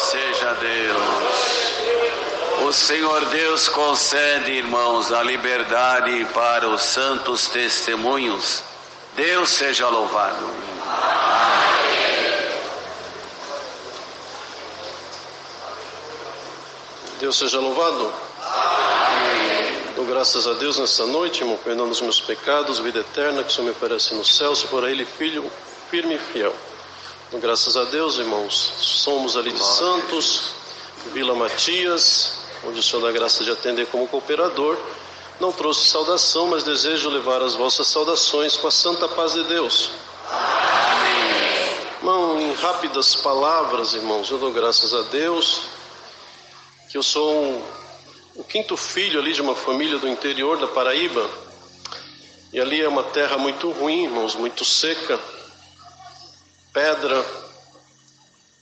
seja Deus. O Senhor Deus concede, irmãos, a liberdade para os santos testemunhos. Deus seja louvado. Deus seja louvado. Dou graças a Deus nessa noite, irmão, perdão os meus pecados, vida eterna que o Senhor me oferece no céu, se for a Ele filho firme e fiel. Dou graças a Deus, irmãos, somos ali de Santos, Vila Matias, onde o Senhor dá graça de atender como cooperador. Não trouxe saudação, mas desejo levar as vossas saudações com a santa paz de Deus. Amém. Irmão, em rápidas palavras, irmãos, eu dou graças a Deus que eu sou o quinto filho ali de uma família do interior da Paraíba. E ali é uma terra muito ruim, irmãos, muito seca, pedra,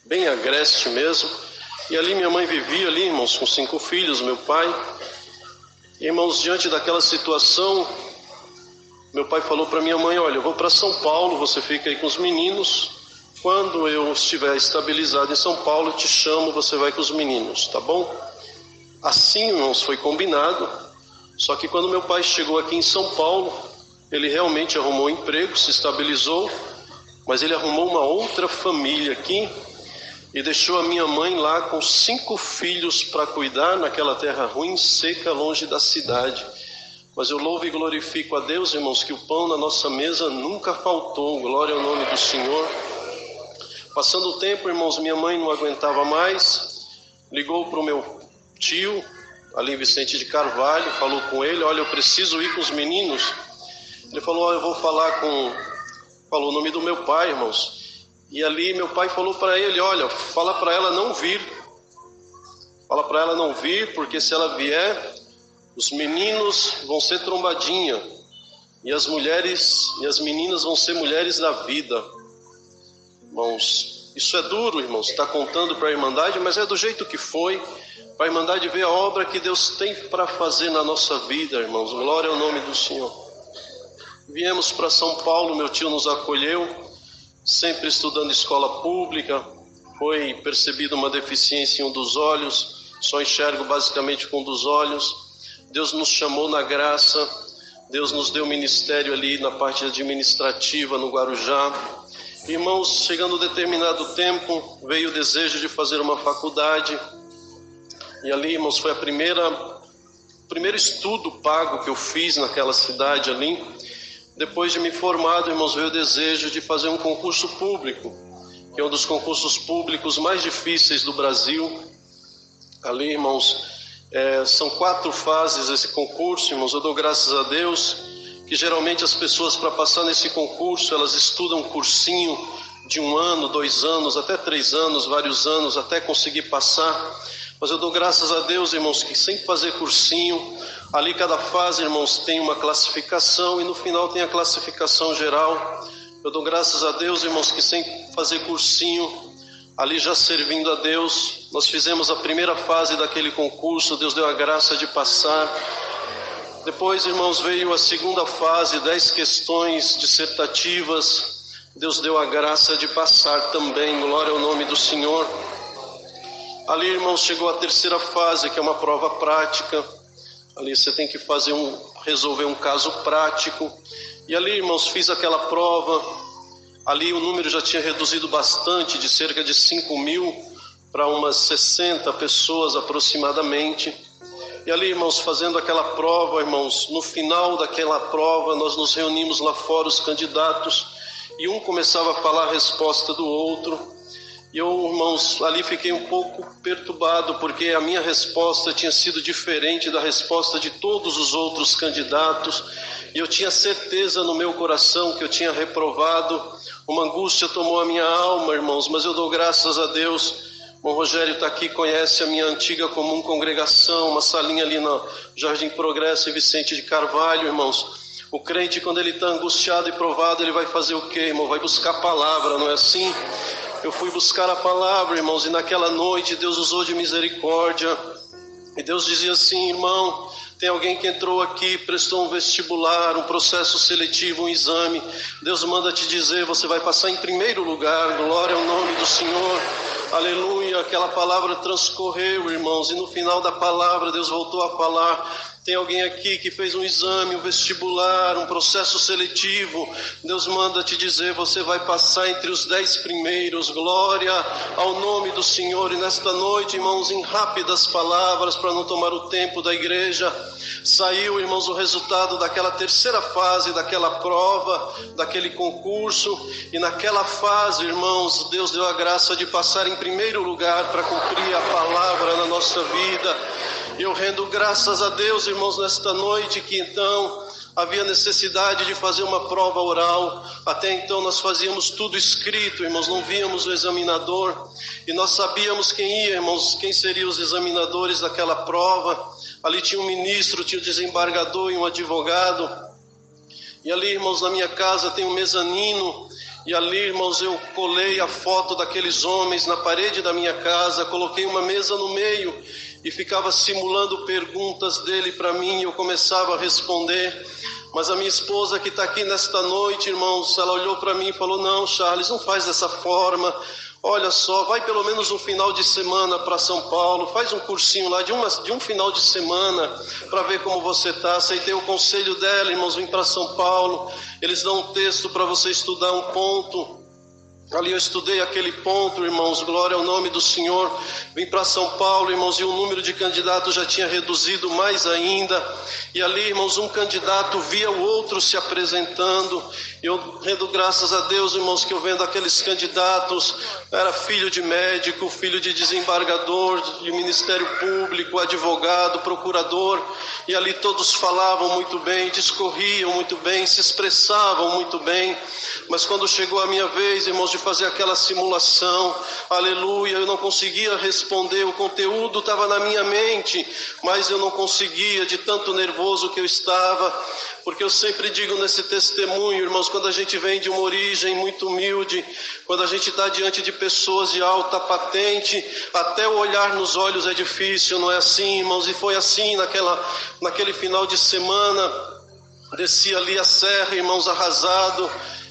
bem agreste mesmo. E ali minha mãe vivia ali, irmãos, com 5 filhos, meu pai. E, irmãos, diante daquela situação, meu pai falou para minha mãe: olha, eu vou para São Paulo, você fica aí com os meninos. Quando eu estiver estabilizado em São Paulo, eu te chamo, você vai com os meninos, tá bom? Assim, irmãos, foi combinado. Só que quando meu pai chegou aqui em São Paulo, ele realmente arrumou um emprego, se estabilizou, mas ele arrumou uma outra família aqui e deixou a minha mãe lá com 5 filhos para cuidar naquela terra ruim, seca, longe da cidade. Mas eu louvo e glorifico a Deus, irmãos, que o pão na nossa mesa nunca faltou. Glória ao nome do Senhor. Passando o tempo, irmãos, minha mãe não aguentava mais, ligou para o meu tio, ali em Vicente de Carvalho, falou com ele: olha, eu preciso ir com os meninos. Ele falou: olha, eu vou falar com... Falou o nome do meu pai, irmãos. E ali meu pai falou para ele: olha, fala para ela não vir. Fala para ela não vir, porque se ela vier, os meninos vão ser trombadinha. E as mulheres e as meninas vão ser mulheres da vida. Irmãos, isso é duro, irmãos, está contando para a Irmandade, mas é do jeito que foi, para a Irmandade ver a obra que Deus tem para fazer na nossa vida, irmãos. Glória ao nome do Senhor. Viemos para São Paulo, meu tio nos acolheu, sempre estudando escola pública. Foi percebida uma deficiência em um dos olhos, só enxergo basicamente com um dos olhos. Deus nos chamou na graça, Deus nos deu ministério ali na parte administrativa no Guarujá. Irmãos, chegando a determinado tempo, veio o desejo de fazer uma faculdade. E ali, irmãos, foi o primeiro estudo pago que eu fiz naquela cidade ali. Depois de me formado, irmãos, veio o desejo de fazer um concurso público, que é um dos concursos públicos mais difíceis do Brasil. Ali, irmãos, são 4 fases esse concurso, irmãos. Eu dou graças a Deus que geralmente as pessoas, para passar nesse concurso, elas estudam um cursinho de 1 ano, 2 anos, até 3 anos, vários anos, até conseguir passar. Mas eu dou graças a Deus, irmãos, que sem fazer cursinho, ali cada fase, irmãos, tem uma classificação e no final tem a classificação geral. Eu dou graças a Deus, irmãos, que sem fazer cursinho, ali já servindo a Deus, nós fizemos a primeira fase daquele concurso, Deus deu a graça de passar. Depois, irmãos, veio a segunda fase, 10 questões dissertativas, Deus deu a graça de passar também, glória ao nome do Senhor. Ali, irmãos, chegou a terceira fase, que é uma prova prática. Ali você tem que resolver um caso prático. E ali, irmãos, fiz aquela prova. Ali o número já tinha reduzido bastante, de cerca de 5.000 para umas 60 pessoas aproximadamente. E ali, irmãos, fazendo aquela prova, irmãos, no final daquela prova, nós nos reunimos lá fora, os candidatos, e um começava a falar a resposta do outro. E eu, irmãos, ali fiquei um pouco perturbado, porque a minha resposta tinha sido diferente da resposta de todos os outros candidatos. E eu tinha certeza no meu coração que eu tinha reprovado. Uma angústia tomou a minha alma, irmãos, mas eu dou graças a Deus. O Rogério está aqui, conhece a minha antiga comum congregação, uma salinha ali no Jardim Progresso, em Vicente de Carvalho, irmãos. O crente, quando ele está angustiado e provado, ele vai fazer o quê, irmão? Vai buscar a palavra, não é assim? Eu fui buscar a palavra, irmãos, e naquela noite Deus usou de misericórdia. E Deus dizia assim: irmão, tem alguém que entrou aqui, prestou um vestibular, um processo seletivo, um exame. Deus manda te dizer, você vai passar em primeiro lugar, glória ao nome do Senhor. Aleluia, aquela palavra transcorreu, irmãos, e no final da palavra Deus voltou a falar. Tem alguém aqui que fez um exame, um vestibular, um processo seletivo. Deus manda te dizer, você vai passar entre os 10 primeiros. Glória ao nome do Senhor. E nesta noite, irmãos, em rápidas palavras, para não tomar o tempo da igreja, saiu, irmãos, o resultado daquela terceira fase, daquela prova, daquele concurso. E naquela fase, irmãos, Deus deu a graça de passar em primeiro lugar para cumprir a palavra na nossa vida. Eu rendo graças a Deus, irmãos, nesta noite, que então havia necessidade de fazer uma prova oral. Até então nós fazíamos tudo escrito, irmãos, não víamos o examinador. E nós sabíamos quem ia, irmãos, quem seriam os examinadores daquela prova. Ali tinha um ministro, tinha um desembargador e um advogado. E ali, irmãos, na minha casa tem um mezanino. E ali, irmãos, eu colei a foto daqueles homens na parede da minha casa, coloquei uma mesa no meio e ficava simulando perguntas dele para mim, e eu começava a responder. Mas a minha esposa que está aqui nesta noite, irmãos, ela olhou para mim e falou, não, Charles, não faz dessa forma. Olha só, vai pelo menos um final de semana para São Paulo, faz um cursinho lá de um final de semana para ver como você está. Aceitei o conselho dela, irmãos, vim para São Paulo, eles dão um texto para você estudar um ponto. Ali eu estudei aquele ponto, irmãos, glória ao nome do Senhor. Vim para São Paulo, irmãos, e o número de candidatos já tinha reduzido mais ainda. E ali, irmãos, um candidato via o outro se apresentando. Eu rendo graças a Deus, irmãos, que eu vendo aqueles candidatos, era filho de médico, filho de desembargador, de Ministério Público, advogado, procurador. E ali todos falavam muito bem, discorriam muito bem, se expressavam muito bem. Mas quando chegou a minha vez, irmãos, de fazer aquela simulação, aleluia, eu não conseguia responder, o conteúdo estava na minha mente, mas eu não conseguia, de tanto nervoso que eu estava, porque eu sempre digo nesse testemunho, irmãos, quando a gente vem de uma origem muito humilde, quando a gente está diante de pessoas de alta patente, até o olhar nos olhos é difícil, não é assim, irmãos? E foi assim naquele final de semana, desci ali a serra, irmãos, arrasado,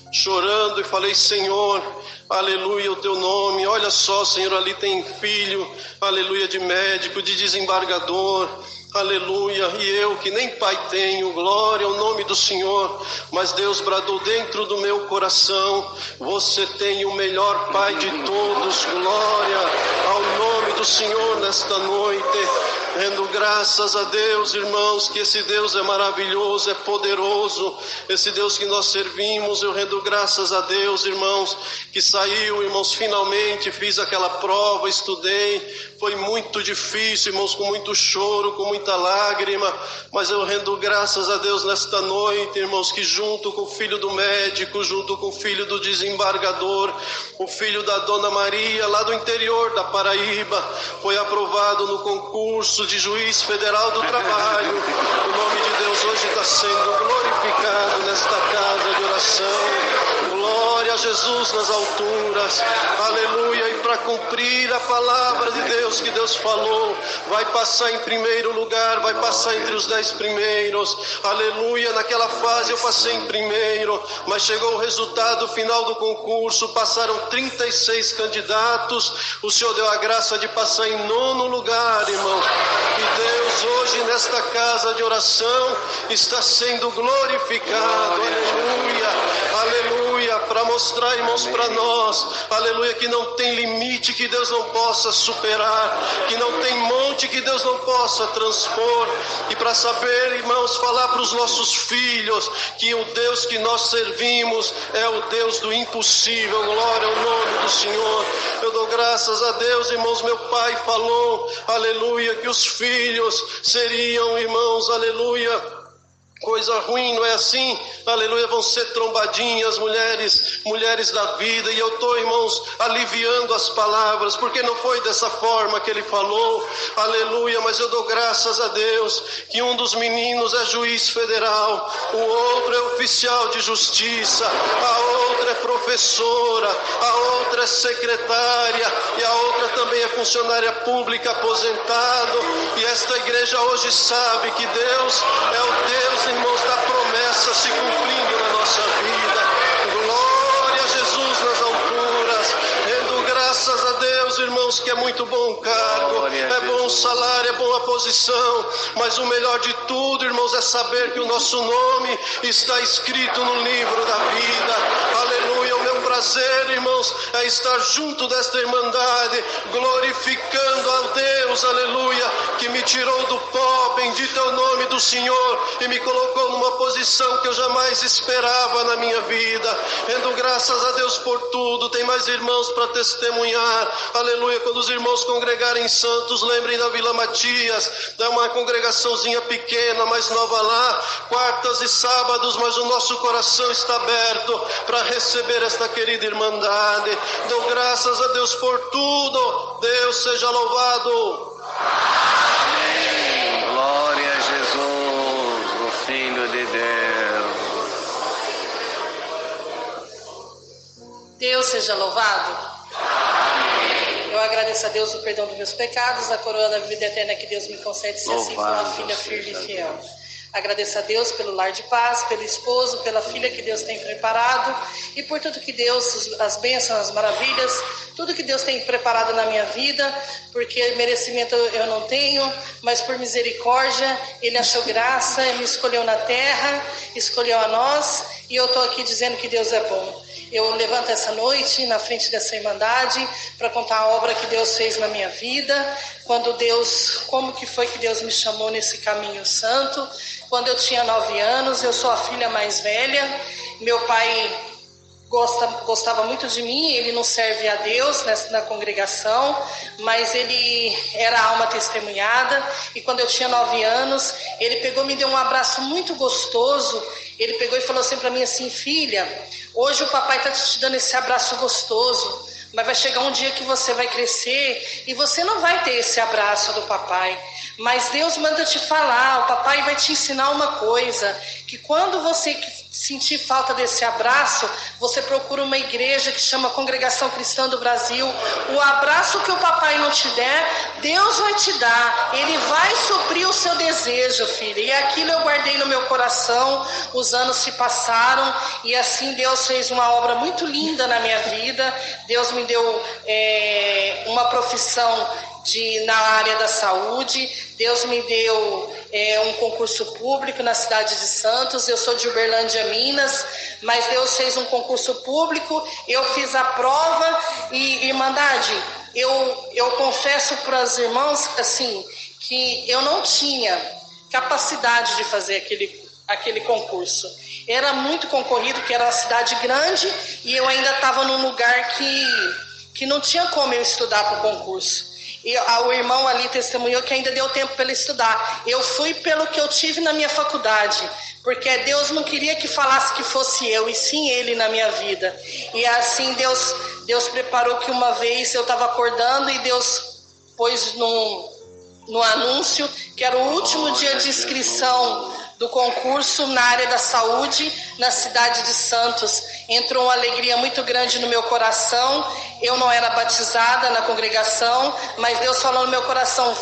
chorando, e falei, Senhor, aleluia, o teu nome, olha só, Senhor, ali tem filho, aleluia, de médico, de desembargador, aleluia, e eu que nem pai tenho, glória ao nome do Senhor, mas Deus bradou dentro do meu coração, você tem o melhor pai de todos, glória ao nome do Senhor nesta noite. Rendo graças a Deus, irmãos, que esse Deus é maravilhoso, é poderoso, esse Deus que nós servimos. Eu rendo graças a Deus, irmãos, que saiu, irmãos, finalmente fiz aquela prova, estudei, foi muito difícil, irmãos, com muito choro, com muita lágrima, mas eu rendo graças a Deus nesta noite, irmãos, que junto com o filho do médico, junto com o filho do desembargador, o filho da Dona Maria, lá do interior da Paraíba, foi aprovado no concurso de juiz federal do trabalho. O nome de Deus hoje está sendo glorificado nesta casa de oração. Glória a Jesus nas alturas, aleluia. E para cumprir a palavra de Deus que Deus falou, vai passar em primeiro lugar, vai passar entre os 10 primeiros, aleluia. Naquela fase eu passei em primeiro, mas chegou o resultado final do concurso, passaram 36 candidatos, o Senhor deu a graça de passar em 9º lugar, irmão. E Deus hoje nesta casa de oração está sendo glorificado, aleluia, aleluia, para mostrar, irmãos, para nós, aleluia, que não tem limite que Deus não possa superar, que não tem monte que Deus não possa transpor, e para saber, irmãos, falar para os nossos filhos que o Deus que nós servimos é o Deus do impossível. Glória ao nome do Senhor. Eu dou graças a Deus, irmãos, meu pai falou, aleluia, que os filhos seriam, irmãos, aleluia, coisa ruim, não é assim? Aleluia, vão ser trombadinhas, mulheres da vida. E eu estou, irmãos, aliviando as palavras, porque não foi dessa forma que ele falou, aleluia. Mas eu dou graças a Deus que um dos meninos é juiz federal, o outro é oficial de justiça, a outra é professora, a outra é secretária, e a outra também é funcionária pública aposentado. E esta igreja hoje sabe que Deus é o Deus, irmãos, da promessa se cumprindo na nossa vida. Glória a Jesus nas alturas. Rendo graças a Deus, irmãos. irmãos, que é muito bom o cargo, é bom o salário, é boa a posição, mas o melhor de tudo, irmãos, é saber que o nosso nome está escrito no livro da vida. Aleluia. O meu prazer, irmãos, é estar junto desta irmandade, glorificando a Deus, aleluia, que me tirou do pó, bendito é o nome do Senhor, e me colocou numa posição que eu jamais esperava na minha vida. Rendo graças a Deus por tudo. Tem mais irmãos para testemunhar, aleluia. Quando os irmãos congregarem em Santos, lembrem da Vila Matias, é uma congregaçãozinha pequena, mais nova lá, quartas e sábados, mas o nosso coração está aberto para receber esta querida irmandade. Dou graças a Deus por tudo. Deus seja louvado. Amém. Glória a Jesus, o Filho de Deus. Deus seja louvado. Eu agradeço a Deus o perdão dos meus pecados, a coroa da vida eterna que Deus me concede, se assim for uma filha firme e fiel. Agradeço a Deus pelo lar de paz, pelo esposo, pela filha que Deus tem preparado e por tudo que Deus, as bênçãos, as maravilhas, tudo que Deus tem preparado na minha vida, porque merecimento eu não tenho, mas por misericórdia Ele achou graça, me escolheu na terra, escolheu a nós e eu estou aqui dizendo que Deus é bom. Eu levanto essa noite na frente dessa irmandade para contar a obra que Deus fez na minha vida, como que foi que Deus me chamou nesse caminho santo. Quando eu tinha 9 anos, eu sou a filha mais velha, meu pai gostava muito de mim, ele não serve a Deus na congregação, mas ele era alma testemunhada, e quando eu tinha 9 anos, ele pegou e me deu um abraço muito gostoso. Ele pegou e falou assim para mim assim: filha, hoje o papai está te dando esse abraço gostoso, mas vai chegar um dia que você vai crescer e você não vai ter esse abraço do papai. Mas Deus manda te falar, o papai vai te ensinar uma coisa, que quando você sentir falta desse abraço, você procura uma igreja que chama Congregação Cristã do Brasil. O abraço que o papai não te der, Deus vai te dar. Ele vai suprir o seu desejo, filha. E aquilo eu guardei no meu coração. Os anos se passaram e assim Deus fez uma obra muito linda na minha vida. Deus me deu uma profissão na área da saúde. Deus me deu um concurso público na cidade de Santos. Eu sou de Uberlândia, Minas, mas Deus fez um concurso público, eu fiz a prova e, irmandade, eu confesso para os irmãos assim, que eu não tinha capacidade de fazer aquele concurso. Era muito concorrido, que era uma cidade grande, e eu ainda estava num lugar que não tinha como eu estudar para o concurso. E o irmão ali testemunhou que ainda deu tempo para ele estudar. Eu fui pelo que eu tive na minha faculdade, porque Deus não queria que falasse que fosse eu, e sim Ele na minha vida. E assim Deus preparou que uma vez eu estava acordando e Deus pôs no anúncio que era o último dia de inscrição do concurso na área da saúde, na cidade de Santos. Entrou uma alegria muito grande no meu coração. Eu não era batizada na congregação, mas Deus falou no meu coração: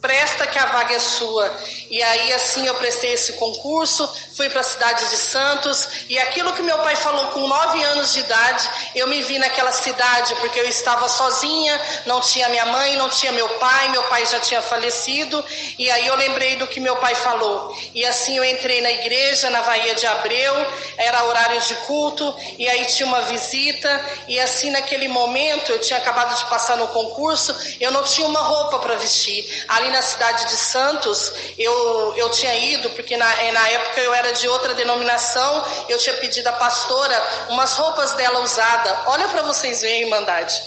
presta que a vaga é sua. E aí assim eu prestei esse concurso, fui para a cidade de Santos, e aquilo que meu pai falou com 9 anos de idade, eu me vi naquela cidade, porque eu estava sozinha, não tinha minha mãe, não tinha meu pai já tinha falecido, e aí eu lembrei do que meu pai falou. E assim eu entrei na igreja, na Baía de Abreu, era horário de culto, e aí tinha uma visita, e assim naquele momento, eu tinha acabado de passar no concurso, eu não tinha uma roupa para vestir. Ali na cidade de Santos, eu tinha ido, porque na época eu era de outra denominação, eu tinha pedido à pastora umas roupas dela usadas. Olha para vocês verem, irmandade.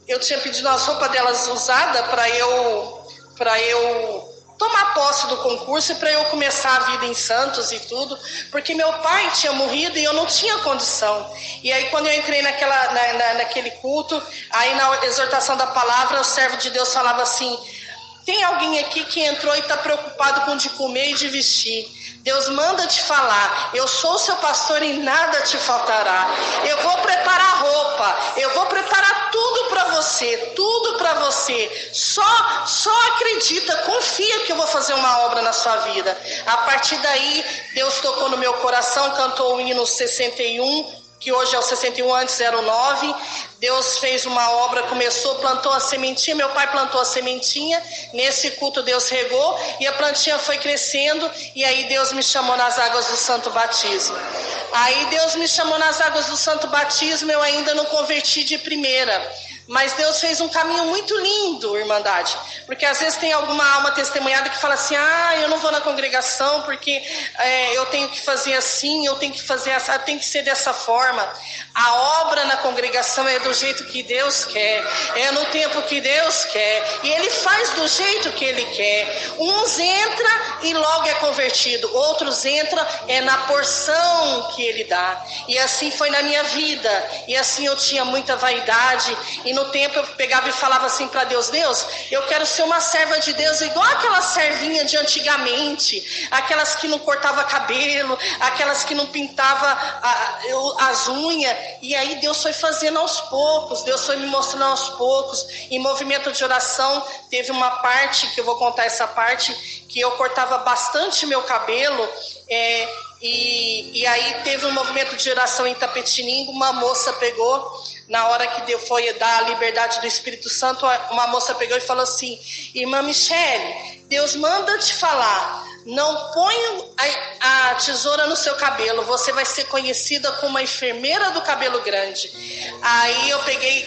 Eu tinha pedido umas roupas delas usadas para eu tomar posse do concurso e para eu começar a vida em Santos e tudo, porque meu pai tinha morrido e eu não tinha condição. E aí quando eu entrei naquele culto, aí na exortação da palavra, o servo de Deus falava assim: tem alguém aqui que entrou e está preocupado com de comer e de vestir. Deus manda te falar: eu sou o seu pastor e nada te faltará. Eu vou preparar roupa, eu vou preparar tudo para você, tudo para você. Só acredita, confia que eu vou fazer uma obra na sua vida. A partir daí, Deus tocou no meu coração, cantou o hino 61, que hoje é o 61, antes era o 9. Deus fez uma obra, começou, plantou a sementinha, meu pai plantou a sementinha, nesse culto Deus regou, e a plantinha foi crescendo, e aí Deus me chamou nas águas do Santo Batismo. Aí Deus me chamou nas águas do Santo Batismo, eu ainda não converti de primeira. Mas Deus fez um caminho muito lindo, Irmandade, porque às vezes tem alguma alma testemunhada que fala assim, eu não vou na congregação porque eu tenho que fazer assim, eu tenho que fazer essa, tem que ser dessa forma. A obra na congregação é do jeito que Deus quer, é no tempo que Deus quer, e Ele faz do jeito que Ele quer. Uns entram e logo é convertido, outros entram na porção que Ele dá, e assim foi na minha vida, e assim eu tinha muita vaidade, e no tempo eu pegava e falava assim para Deus, Deus, eu quero ser uma serva de Deus, igual aquela servinha de antigamente, aquelas que não cortava cabelo, aquelas que não pintava as unhas. E aí Deus foi fazendo aos poucos, Deus foi me mostrando aos poucos. Em movimento de oração, teve uma parte, que eu vou contar essa parte, que eu cortava bastante meu cabelo, e aí teve um movimento de oração em Tapetininga, uma moça pegou, na hora que foi dar a liberdade do Espírito Santo, uma moça pegou e falou assim, irmã Michele, Deus manda te falar, não põe a tesoura no seu cabelo, você vai ser conhecida como uma enfermeira do cabelo grande. Aí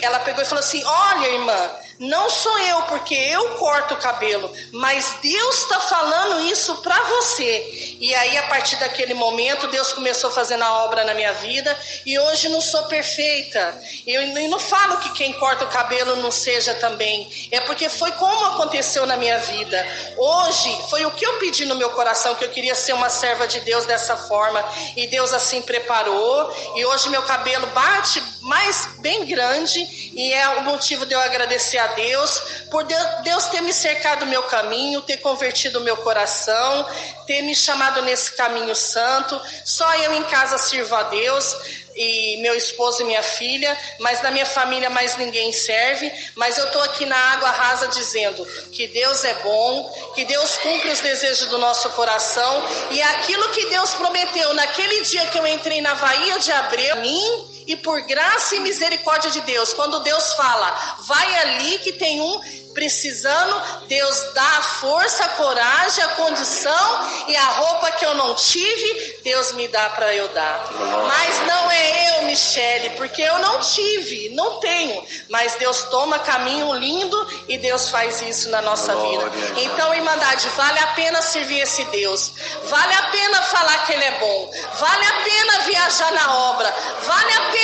ela pegou e falou assim, olha irmã, não sou eu, porque eu corto o cabelo, mas Deus está falando isso para você. E aí a partir daquele momento Deus começou fazendo a obra na minha vida, e hoje não sou perfeita, eu não falo que quem corta o cabelo não seja também, é porque foi como aconteceu na minha vida. Hoje foi o que eu pedi no meu coração, que eu queria ser uma serva de Deus dessa forma, e Deus assim preparou, e hoje meu cabelo bate mais bem grande, e é o motivo de eu agradecer a Deus, por Deus ter me cercado o meu caminho, ter convertido o meu coração, ter me chamado nesse caminho santo. Só eu em casa sirvo a Deus, e meu esposo e minha filha, mas na minha família mais ninguém serve. Mas eu estou aqui na água rasa dizendo que Deus é bom, que Deus cumpre os desejos do nosso coração, e aquilo que Deus prometeu naquele dia que eu entrei na Baía de Abreu, mim, e por graça e misericórdia de Deus, quando Deus fala, vai ali que tem um precisando, Deus dá a força, a coragem, a condição, e a roupa que eu não tive, Deus me dá para eu dar. Mas não é eu, Michele, porque eu não tive, não tenho, mas Deus toma caminho lindo, e Deus faz isso na nossa vida. Então, Irmandade, vale a pena servir esse Deus, vale a pena falar que Ele é bom, vale a pena viajar na obra, vale a pena,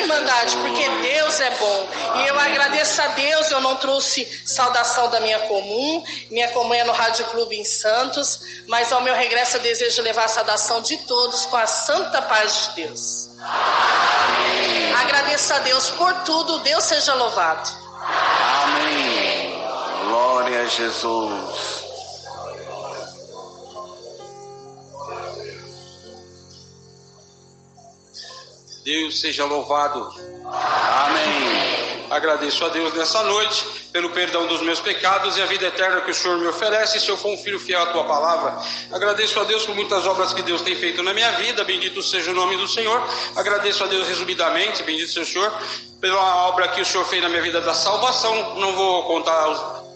Irmandade, porque Deus é bom. E eu agradeço a Deus. Eu não trouxe saudação da minha comum é no Rádio Clube em Santos, mas ao meu regresso eu desejo levar a saudação de todos com a santa paz de Deus. Amém. Agradeço a Deus por tudo, Deus seja louvado. Amém. Glória a Jesus. Deus seja louvado. Amém. Agradeço a Deus nessa noite pelo perdão dos meus pecados e a vida eterna que o Senhor me oferece, se eu for um filho fiel à tua palavra. Agradeço a Deus por muitas obras que Deus tem feito na minha vida, bendito seja o nome do Senhor. Agradeço a Deus resumidamente, bendito seja o Senhor, pela obra que o Senhor fez na minha vida da salvação. Não vou contar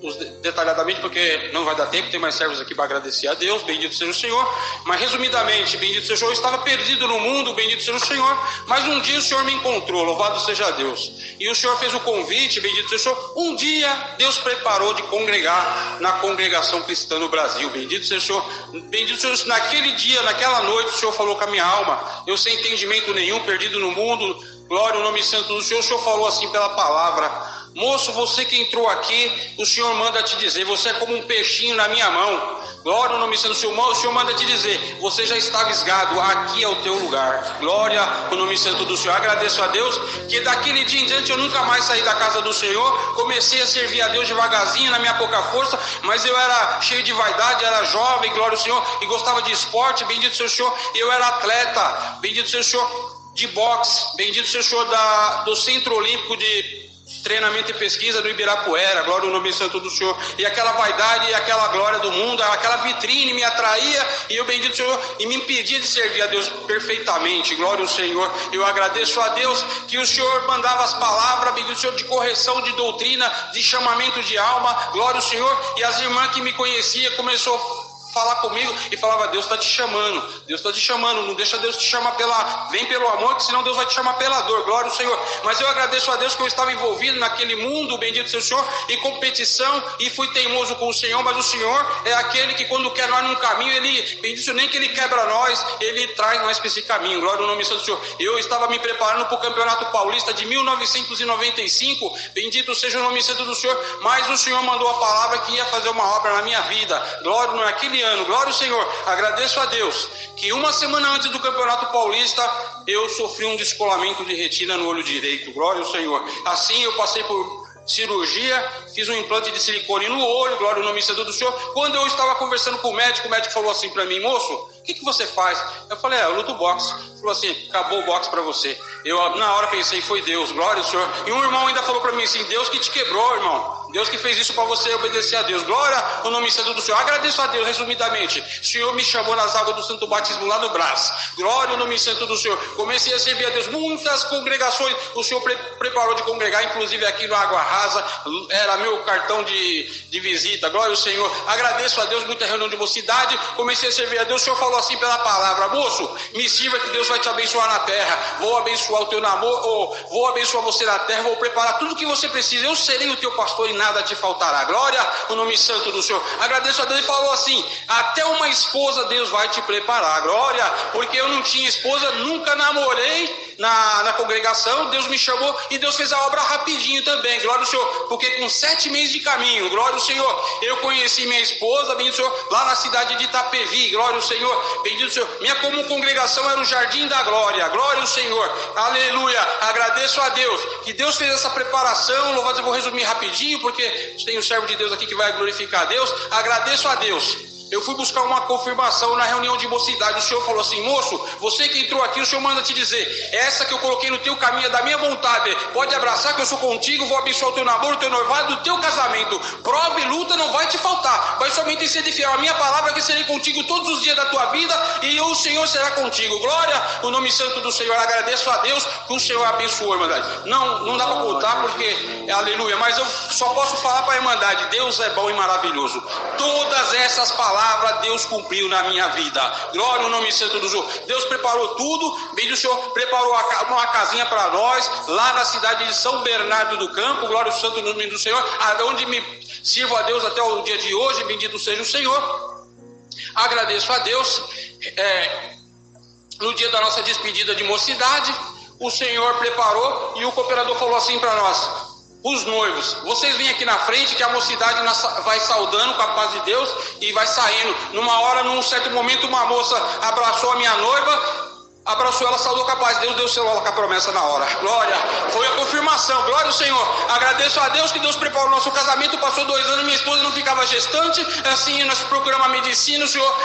detalhadamente porque não vai dar tempo, tem mais servos aqui para agradecer a Deus, bendito seja o Senhor, mas resumidamente, bendito seja o Senhor, eu estava perdido no mundo, bendito seja o Senhor, mas um dia o Senhor me encontrou, louvado seja Deus, e o Senhor fez o convite, bendito seja o Senhor, um dia Deus preparou de congregar na congregação cristã no Brasil, bendito seja o Senhor, bendito seja o Senhor, naquele dia, naquela noite, o Senhor falou com a minha alma, eu sem entendimento nenhum, perdido no mundo, glória ao nome santo do Senhor, o Senhor falou assim pela palavra, moço, você que entrou aqui, o Senhor manda te dizer, você é como um peixinho na minha mão, glória ao nome santo do Senhor, o Senhor manda te dizer, você já está visgado, aqui é o teu lugar, glória ao nome santo do Senhor. Agradeço a Deus, que daquele dia em diante eu nunca mais saí da casa do Senhor, comecei a servir a Deus devagarzinho, na minha pouca força, mas eu era cheio de vaidade, era jovem, glória ao Senhor, e gostava de esporte, bendito seja o Senhor, e eu era atleta, bendito seja o Senhor, de boxe, bendito seja o Senhor do Centro Olímpico de treinamento e pesquisa do Ibirapuera, glória ao nome santo do Senhor, e aquela vaidade e aquela glória do mundo, aquela vitrine me atraía, e eu bendito o Senhor, e me impedia de servir a Deus perfeitamente, glória ao Senhor. Eu agradeço a Deus que o Senhor mandava as palavras, bendito o Senhor, de correção de doutrina, de chamamento de alma, glória ao Senhor, e as irmãs que me conheciam começou a falar comigo e falava: Deus está te chamando, Deus está te chamando, não deixa Deus te chamar vem pelo amor, que senão Deus vai te chamar pela dor, glória ao Senhor. Mas eu agradeço a Deus que eu estava envolvido naquele mundo, bendito seja o Senhor, em competição, e fui teimoso com o Senhor, mas o Senhor é aquele que quando quer nós num caminho, Ele, bendito nem que Ele quebra nós, Ele traz nós para esse caminho, glória ao nome santo do Senhor. Eu estava me preparando para o Campeonato Paulista de 1995, bendito seja o nome santo do Senhor, mas o Senhor mandou a palavra que ia fazer uma obra na minha vida, glória naquele ano, glória ao Senhor. Agradeço a Deus que uma semana antes do Campeonato Paulista eu sofri um descolamento de retina no olho direito, glória ao Senhor. Assim eu passei por cirurgia, fiz um implante de silicone no olho, glória ao nome santo do Senhor. Quando eu estava conversando com o médico falou assim para mim: moço, o que você faz? Eu falei: eu luto boxe. Ele falou assim: acabou o boxe para você. Eu na hora pensei: foi Deus, glória ao Senhor. E um irmão ainda falou para mim assim: Deus que te quebrou, irmão, Deus que fez isso para você obedecer a Deus, glória ao nome santo do Senhor. Agradeço a Deus, resumidamente, o Senhor me chamou nas águas do santo batismo lá no Brás, glória ao nome santo do Senhor. Comecei a servir a Deus, muitas congregações o Senhor preparou de congregar, inclusive aqui no Água Rasa, era meu cartão de visita, glória ao Senhor. Agradeço a Deus, muita reunião de mocidade, comecei a servir a Deus. O Senhor falou assim pela palavra: moço, me sirva que Deus vai te abençoar na terra, vou abençoar o teu namoro, vou abençoar você na terra, vou preparar tudo que você precisa, eu serei o teu pastor e nada te faltará, glória ao nome santo do Senhor. Agradeço a Deus. E falou assim: até uma esposa Deus vai te preparar, glória, porque eu não tinha esposa, nunca namorei na congregação, Deus me chamou e Deus fez a obra rapidinho também, glória ao Senhor, porque com 7 meses de caminho, glória ao Senhor, eu conheci minha esposa, bendito o Senhor, lá na cidade de Itapevi, glória ao Senhor, bendito o Senhor. Minha como congregação era o Jardim da Glória, glória ao Senhor, aleluia. Agradeço a Deus que Deus fez essa preparação. Louvado, eu vou resumir rapidinho porque tem um servo de Deus aqui que vai glorificar a Deus. Agradeço a Deus. Eu fui buscar uma confirmação na reunião de mocidade. O Senhor falou assim: moço, você que entrou aqui, o Senhor manda te dizer: essa que eu coloquei no teu caminho é da minha vontade, pode abraçar que eu sou contigo, vou abençoar o teu namoro, o teu noivado, o teu casamento. Prova e luta não vai te faltar, vai somente ser de fiel. A minha palavra é que serei contigo todos os dias da tua vida e o Senhor será contigo. Glória ao nome santo do Senhor. Agradeço a Deus que o Senhor abençoou a Irmandade. Não dá para contar porque, aleluia, mas eu só posso falar para a Irmandade: Deus é bom e maravilhoso. Todas essas palavras Deus cumpriu na minha vida, glória ao nome santo do Senhor. Deus preparou tudo, bem, o Senhor preparou uma casinha para nós lá na cidade de São Bernardo do Campo, glória ao santo nome do Senhor, onde me sirvo a Deus até o dia de hoje, bendito seja o Senhor. Agradeço a Deus. No dia da nossa despedida de mocidade, o Senhor preparou e o cooperador falou assim para nós: os noivos, vocês vêm aqui na frente que a mocidade vai saudando com a paz de Deus e vai saindo. Num certo momento, uma moça abraçou a minha noiva, abraçou ela, saudou com a paz de Deus, deu o celular com a promessa na hora. Glória, foi a confirmação, glória ao Senhor. Agradeço a Deus que Deus preparou o nosso casamento. Passou 2 anos, minha esposa não ficava gestante, assim nós procuramos a medicina, o Senhor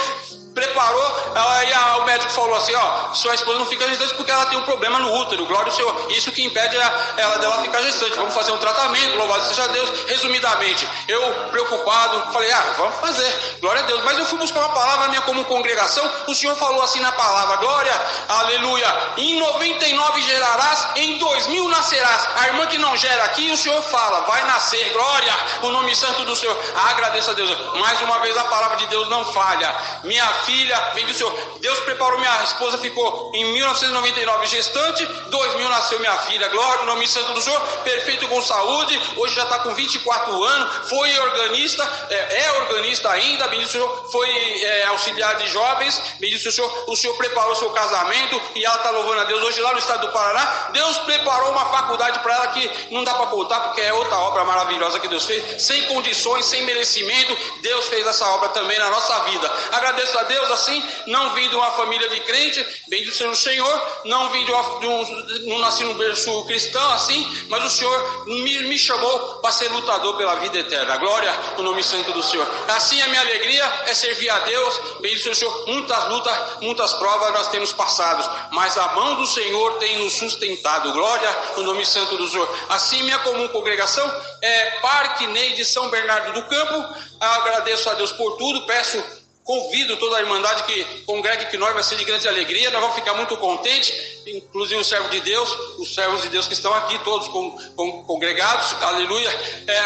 preparou, aí o médico falou assim: sua esposa não fica gestante porque ela tem um problema no útero, glória ao Senhor, isso que impede ela dela ficar gestante, vamos fazer um tratamento, louvado seja Deus. Resumidamente, eu preocupado, falei: vamos fazer, glória a Deus. Mas eu fui buscar uma palavra minha como congregação, o Senhor falou assim na palavra, glória, aleluia: em 99 gerarás, em 2000 nascerás. A irmã que não gera aqui, o Senhor fala: vai nascer, glória, o nome santo do Senhor. Agradeço a Deus, mais uma vez a palavra de Deus não falha. Minha filha, bendito o Senhor, Deus preparou, minha esposa ficou em 1999 gestante, 2000 nasceu minha filha, glória, o nome santo do Senhor, perfeito com saúde, hoje já está com 24 anos, foi organista, é organista ainda, bendito o Senhor, foi auxiliar de jovens, bendito o Senhor preparou seu casamento e ela está louvando a Deus hoje lá no estado do Paraná. Deus preparou uma faculdade para ela que não dá para contar porque é outra obra maravilhosa que Deus fez, sem condições, sem merecimento. Deus fez essa obra também na nossa vida. Agradeço a Deus Deus, assim, não vim de uma família de crente, bendito seja o Senhor, não vim não nasci num berço cristão, assim, mas o Senhor me chamou para ser lutador pela vida eterna. Glória ao nome santo do Senhor. Assim a minha alegria é servir a Deus, bendito seja o Senhor. Muitas lutas, muitas provas nós temos passado, mas a mão do Senhor tem nos sustentado. Glória ao nome santo do Senhor. Assim minha comum congregação é Parque Ney de São Bernardo do Campo. Agradeço a Deus por tudo, convido toda a Irmandade que congregue, que nós vai ser de grande alegria, nós vamos ficar muito contentes, inclusive os servos de Deus que estão aqui, todos congregados, aleluia.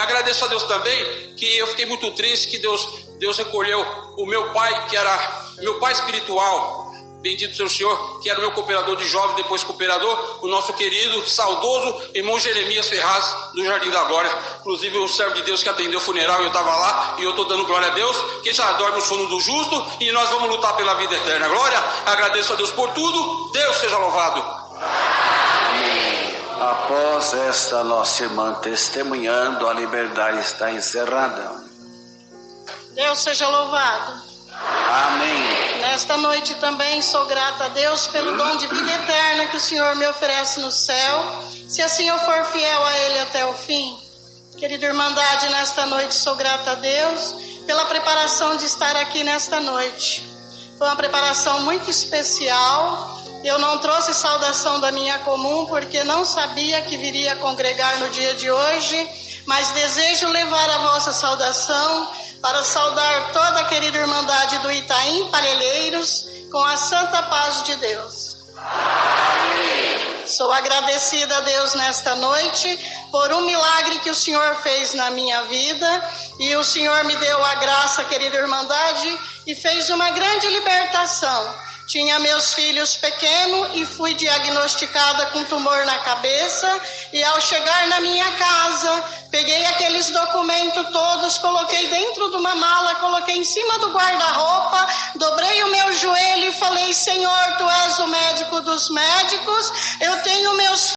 Agradeço a Deus também, que eu fiquei muito triste, que Deus recolheu o meu pai, que era meu pai espiritual, bendito seja o Senhor, que era o meu cooperador de jovens, depois cooperador, o nosso querido, saudoso irmão Jeremias Ferraz, do Jardim da Glória. Inclusive o servo de Deus que atendeu o funeral, eu estava lá, e eu estou dando glória a Deus, que já dorme o sono do justo, e nós vamos lutar pela vida eterna. Glória, agradeço a Deus por tudo, Deus seja louvado. Amém. Após esta nossa irmã testemunhando, a liberdade está encerrada. Deus seja louvado. Amém. Nesta noite também sou grata a Deus pelo dom de vida eterna que o Senhor me oferece no céu, se assim eu for fiel a Ele até o fim. Querida Irmandade, nesta noite sou grata a Deus pela preparação de estar aqui nesta noite. Foi uma preparação muito especial. Eu não trouxe saudação da minha comum porque não sabia que viria congregar no dia de hoje, mas desejo levar a vossa saudação para saudar toda a querida Irmandade do Itaim Parelheiros com a santa paz de Deus. Amém. Sou agradecida a Deus nesta noite por um milagre que o Senhor fez na minha vida, e o Senhor me deu a graça, querida Irmandade, e fez uma grande libertação. Tinha meus filhos pequenos e fui diagnosticada com tumor na cabeça, e ao chegar na minha casa, peguei aqueles documentos todos, coloquei dentro de uma mala, coloquei em cima do guarda-roupa, dobrei o meu joelho e falei: Senhor, Tu és o médico dos médicos, eu tenho meus